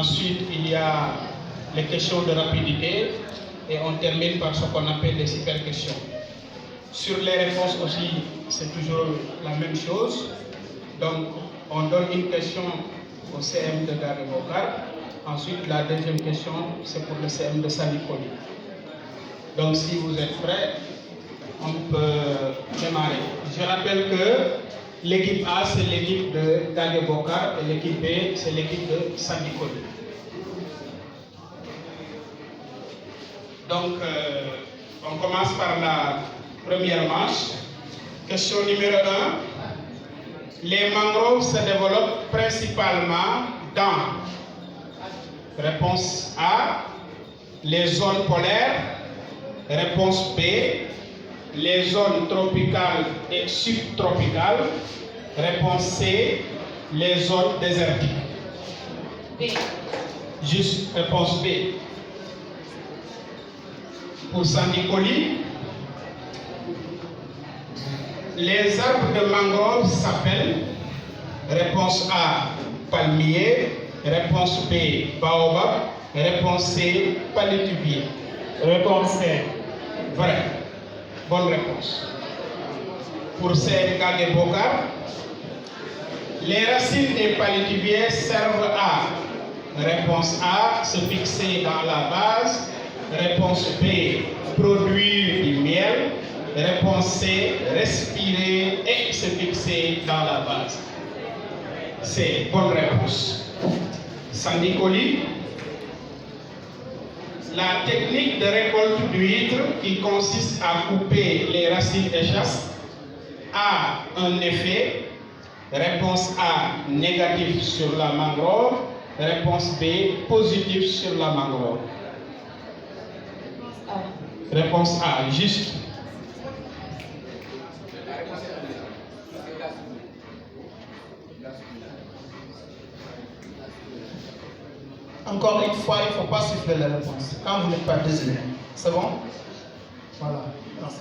Ensuite, il y a les questions de rapidité. Et on termine par ce qu'on appelle les super questions. Sur les réponses aussi, c'est toujours la même chose. Donc, on donne une question au CM de Gare-Bokar. Ensuite, la deuxième question, c'est pour le CM de Sanikoli. Donc, si vous êtes prêts, on peut démarrer. Je rappelle que l'équipe A, c'est l'équipe de Gare-Bokar et l'équipe B, c'est l'équipe de Sanikoli. Donc, on commence par la première manche. Question numéro 1. Les mangroves se développent principalement dans, réponse A, les zones polaires, réponse B, les zones tropicales et subtropicales, réponse C, les zones désertiques. B. Juste réponse B. Pour Sanikoli, les arbres de mangrove s'appellent, réponse A, palmier, réponse B, baobab, réponse C, palétuvier. Réponse C. Vrai. Bonne réponse. Pour CM Gare-Bokar, les racines des palétuviers servent à, réponse A, se fixer dans la base, réponse B, produire du miel, réponse C, respirer et se fixer dans la base. C'est bonne réponse. Sanikoli, la technique de récolte d'huîtres qui consiste à couper les racines échasses a un effet, réponse A, négatif sur la mangrove, réponse B, positif sur la mangrove. Réponse A, juste. Encore une fois, il ne faut pas siffler les réponses quand vous n'êtes pas désigné. C'est bon? Voilà, merci.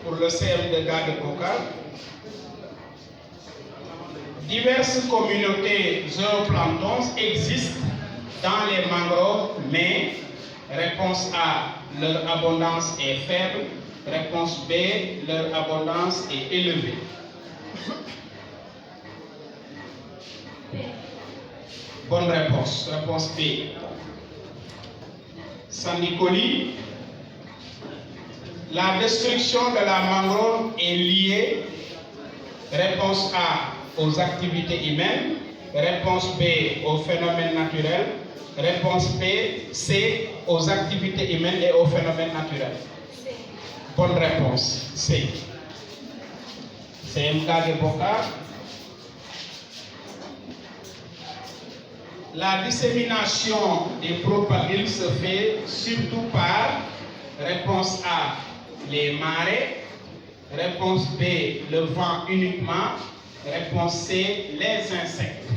Pour le CM de Gare-Bokar. Diverses communautés zooplanctons existent dans les mangroves, mais réponse A, leur abondance est faible, réponse B, leur abondance est élevée. Bonne réponse, réponse B. Sanikoli, la destruction de la mangrove est liée, réponse A, aux activités humaines, réponse B, aux phénomènes naturels, réponse B, C, aux activités humaines et aux phénomènes naturels. C. Bonne réponse, C. CM Gare-Bokar. La dissémination des propagules se fait surtout par, réponse A, les marées, réponse B, le vent uniquement, réponse C, les insectes.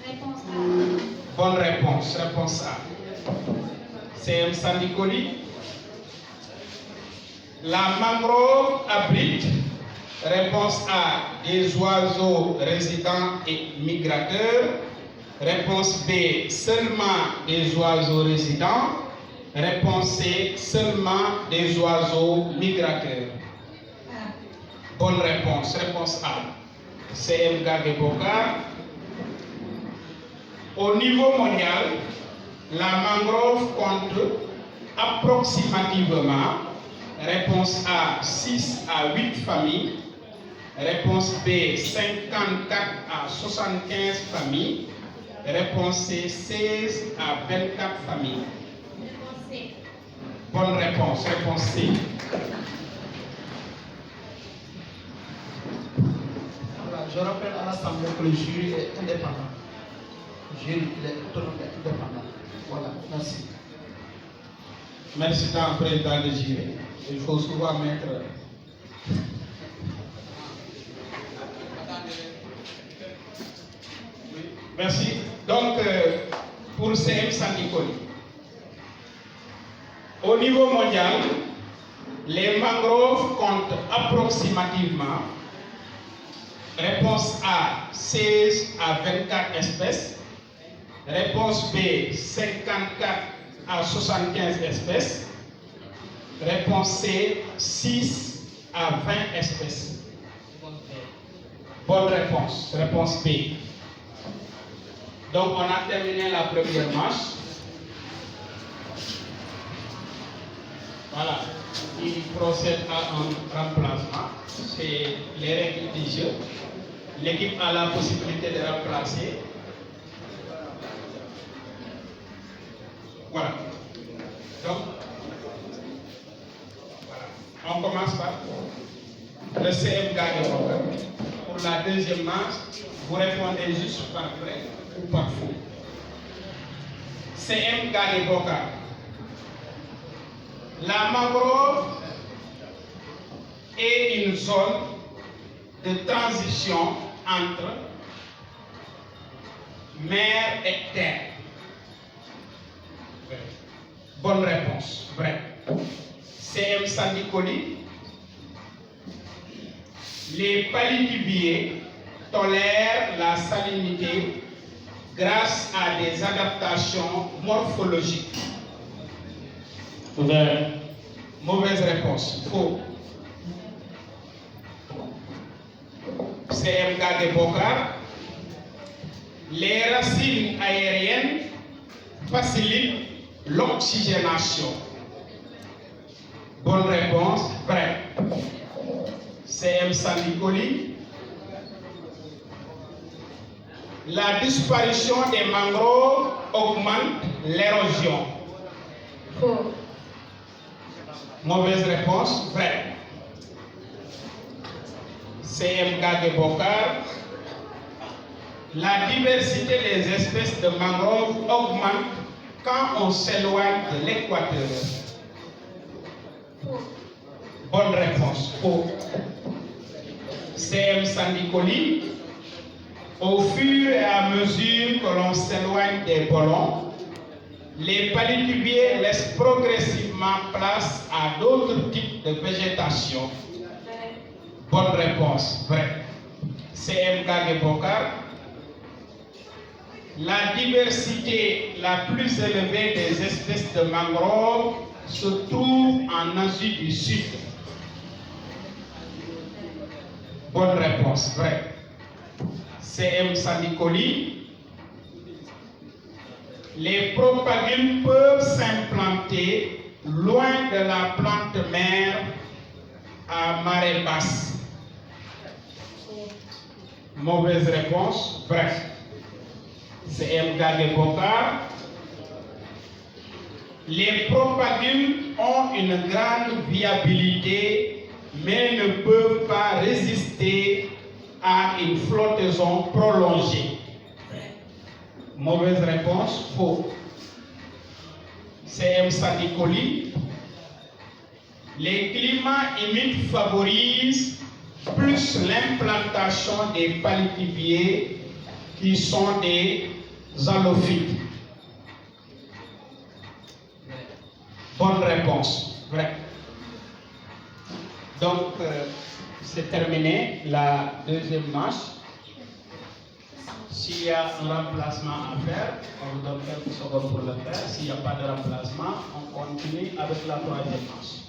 Réponse A. Bonne réponse, réponse A. CM Sanikoli. La mangrove abrite, réponse A, des oiseaux résidents et migrateurs, réponse B, seulement des oiseaux résidents, réponse C, seulement des oiseaux migrateurs. Bonne réponse, réponse A. CM Gare-Bokar. Au niveau mondial, la mangrove compte approximativement, réponse A, 6 à 8 familles, réponse B, 54 à 75 familles, réponse C, 16 à 24 familles. Réponse C. Bonne réponse, réponse C. Voilà, je rappelle à l'Assemblée que le jury est indépendant. Le jury est autonome et indépendant. Voilà, merci. Merci, président de jury. Il faut souvent mettre. Merci. Donc, pour CM CM Sandicoli. Au niveau mondial, les mangroves comptent approximativement, réponse A, 16 à 24 espèces, réponse B, 54 à 75 espèces, réponse C, 6 à 20 espèces. Bonne réponse, réponse B. Donc on a terminé la première manche. Voilà, il procède à un remplacement. C'est les règles du jeu. L'équipe a la possibilité de remplacer. Voilà. Donc, voilà. On commence par le CM gardé. Pour la deuxième manche, vous répondez juste par vrai ou par faux. CM gardé Boka. La mangrove est une zone de transition entre mer et terre. Bonne réponse, vrai. CM Sandicoli. Les palétuviers tolèrent la salinité grâce à des adaptations morphologiques. Vrai. Mauvaise réponse, faux. CM Gade Bokar. Les racines aériennes facilitent l'oxygénation. Bonne réponse, vrai. CM Sandicoli. La disparition des mangroves augmente l'érosion. Faux. Mauvaise réponse, vrai. CM Gade Bokar. La diversité des espèces de mangroves augmente quand on s'éloigne de l'équateur. Faux. Bonne réponse, faux. CM Sandicoli. Au fur et à mesure que l'on s'éloigne des pôlons, les palétuviers laissent progressivement place à d'autres types de végétation. Vrai. Bonne réponse, vrai. CM Gade Bokar. La diversité la plus élevée des espèces de mangroves se trouve en Asie du Sud. Bonne réponse, vrai. CM Sandicoli. Les propagules peuvent s'implanter loin de la plante mère à marée basse. Mauvaise réponse, vrai. CM Gade Bokar. Les propagules ont une grande viabilité, mais ne peuvent pas résister à une flottaison prolongée. Mauvaise réponse, faux. CM Sandicoli. Les climats humides favorisent plus l'implantation des palétuviers qui sont des halophytes. Bonne réponse, vrai. Donc, c'est terminé la deuxième manche. S'il y a un remplacement à faire, on vous donne quelques secondes pour le faire. S'il n'y a pas de remplacement, on continue avec la troisième manche.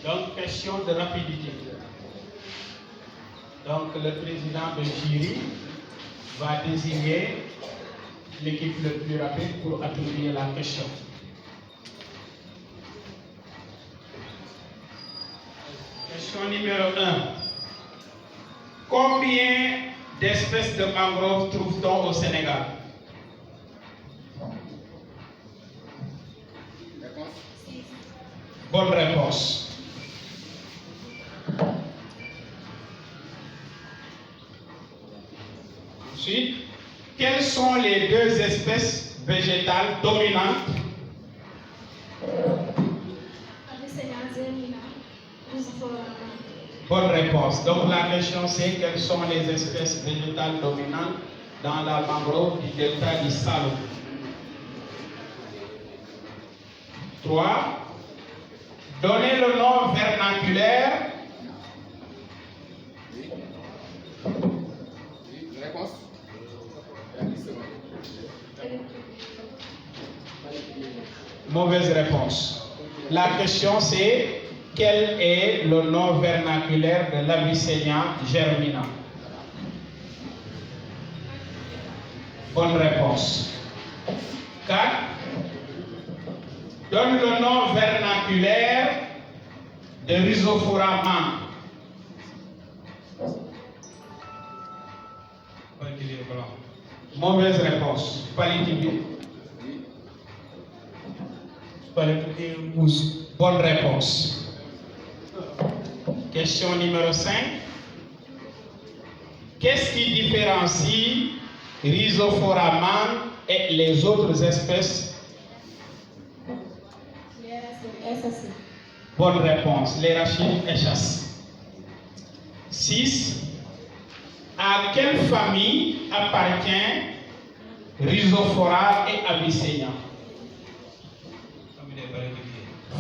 Donc, question de rapidité. Donc, le président de jury va désigner l'équipe le plus rapide pour attribuer la question. Question numéro 1. Combien d'espèces de mangroves trouve-t-on au Sénégal? Bonne réponse. Ensuite, quelles sont les deux espèces végétale dominante. Bonne réponse. Donc la question c'est quelles sont les espèces végétales dominantes dans la mangrove du delta du Saloum. 3. Donnez le nom vernaculaire. Réponse. Mauvaise réponse. La question c'est quel est le nom vernaculaire de l'Abyssinia germina? Bonne réponse. 4. Donne le nom vernaculaire de Rhizophora man. Mauvaise réponse. Palétuvier. Bonne réponse. Question numéro 5. Qu'est-ce qui différencie Rhizophora man et les autres espèces? Bonne réponse. Les rachines échasses. 6. À quelle famille appartient Rhizophora et Abyssinia?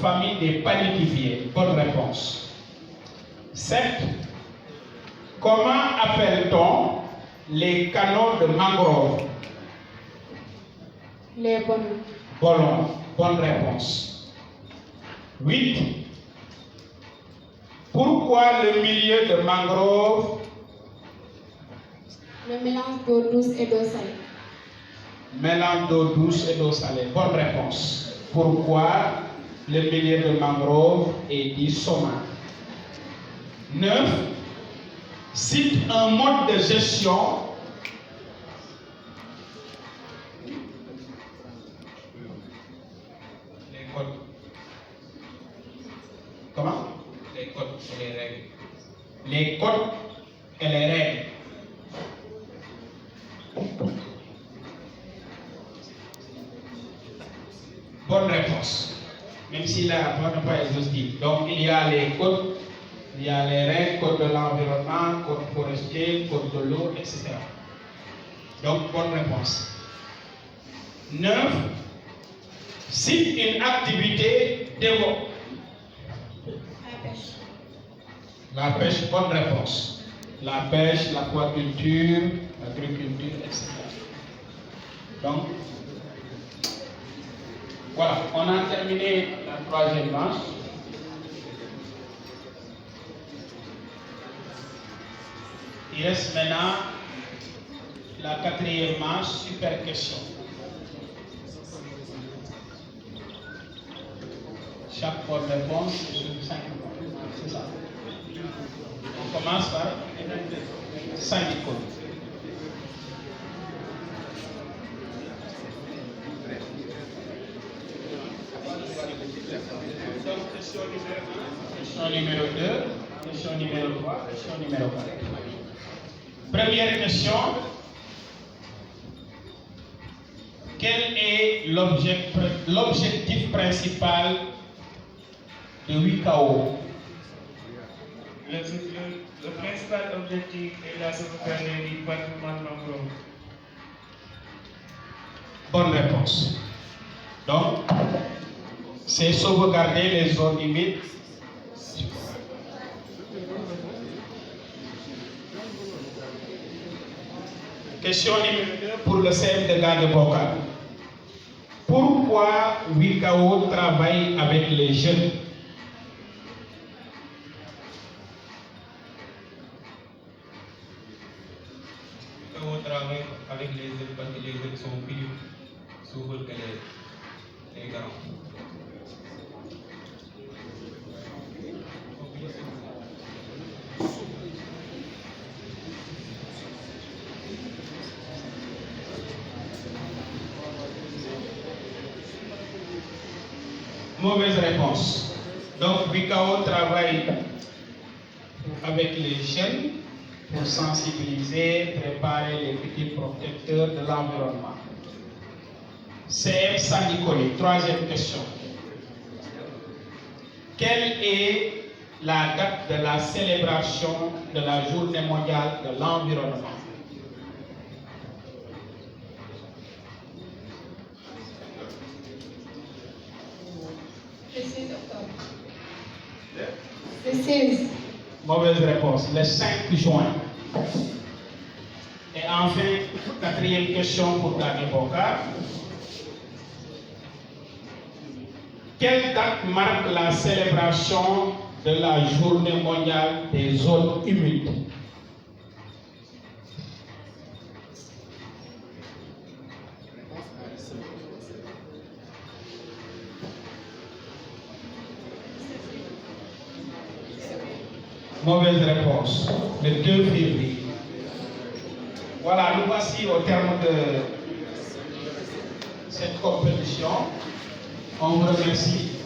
Famille des palétuviers. Bonne réponse. 7. Comment appelle-t-on les canaux de mangrove? Les bonnes. Bolons. Bonne réponse. 8. Pourquoi le milieu de mangrove? Le mélange d'eau douce et d'eau salée. Mélange d'eau douce et d'eau salée. Bonne réponse. Pourquoi le milieu de mangrove est dit saumâtre? 9. Cite un mode de gestion les codes. Comment? Les codes et les règles. Les codes et les règles. Bonne réponse. Même si la réponse n'est pas exhaustive. Donc il y a les codes, il y a les règles, code de l'environnement, code forestier, code de l'eau, etc. Donc bonne réponse. 9. Cite une activité développée. La pêche. La pêche, bonne réponse. La pêche, l'aquaculture, l'agriculture, etc. Donc, voilà, on a terminé la troisième manche. Il reste maintenant la quatrième manche, super question. Chaque bonne réponse sur 5 points. C'est ça. On commence par 5 icônes. Donc, question numéro 1, question numéro 2, question numéro 3, question numéro 4. Première question. Quel est l'objectif principal de WICAO? Le principal objectif est la sauvegarde du patrimoine mangrove. Bonne réponse. Donc, c'est sauvegarder les zones humides. Question numéro 2 pour le CM de Gade Bokar. Pourquoi WICAO travaille avec les jeunes? WICAO travaille avec les jeunes parce que les jeunes sont plus souvent que les grands. Mauvaise réponse. Donc, WICAO travaille avec les jeunes pour sensibiliser, préparer les futurs protecteurs de l'environnement. CF Saint-Nicolas, troisième question. Quelle est la date de la célébration de la Journée mondiale de l'environnement? Le 16 octobre. Le 16. Mauvaise réponse, le 5 juin. Et enfin, quatrième question pour Daniel Bokar. Quelle date marque la célébration de la Journée mondiale des zones humides? Mauvaise réponse, le 2 février. Voilà, nous voici au terme de cette compétition. On vous remercie.